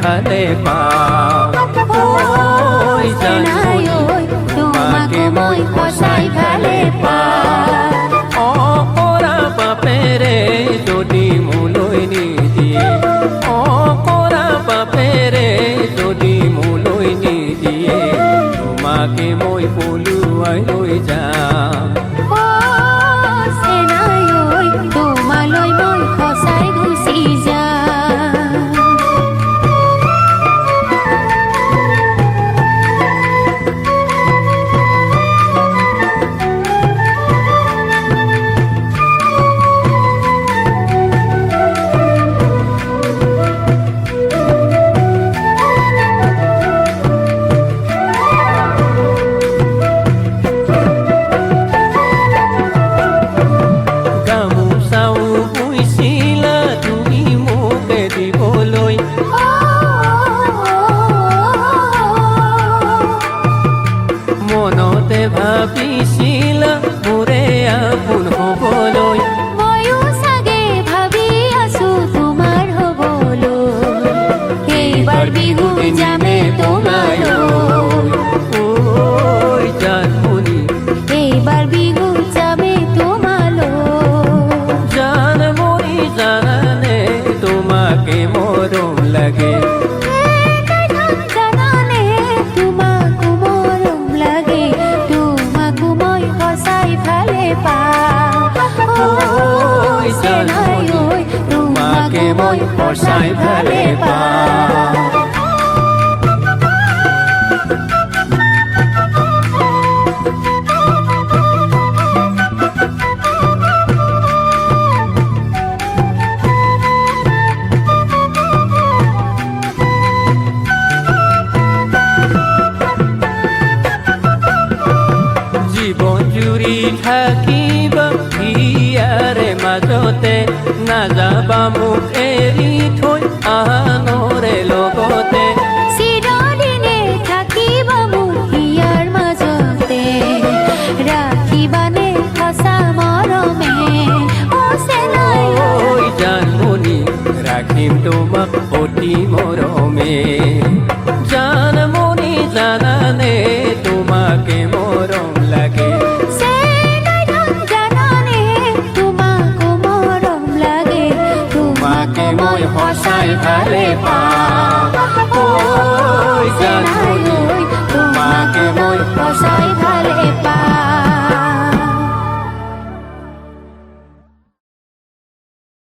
ভালে পাওঁ ঐ জানমণি তোমাকে মই সঁচাই ভালে পাওঁ অকৰা বাপেৰে যদি মোলৈ নিদিয়ে অকৰা বাপেৰে যদি মোলৈ নিদিয়ে তোমাকে মই পলুৱাই লৈ যাম তোমালৈ মই সঁচাই গুচি যাম মনতে ভাবিছিলা মোৰে আপোন হ'বলৈ ময়ো চাগে ভাবি আছো তোমাৰ হ'বলৈ এইবাৰ বিহু যামে তোমালৈ ঐ জানমণি এইবাৰ বিহু যামে তোমালৈ জানমণি জানানে তোমাকে মৰম লাগে তোমাকে মই সঁচাই ভালে পাওঁ জীৱন জুৰি থাকিবা হিয়াৰে মাজতে নাযাবা মোক এৰি থৈ আনৰে লগতে চিৰদিনে থাকিবা মোক হিয়াৰ মাজতে ৰাখিবানে সঁচা মৰমে ঐ জানমণি ৰাখিম তোমাক অতি মৰমে জানমণি জানানে তোমাকে মৰম লাগে তোমাকে মই সঁচাই ভালে পাওঁ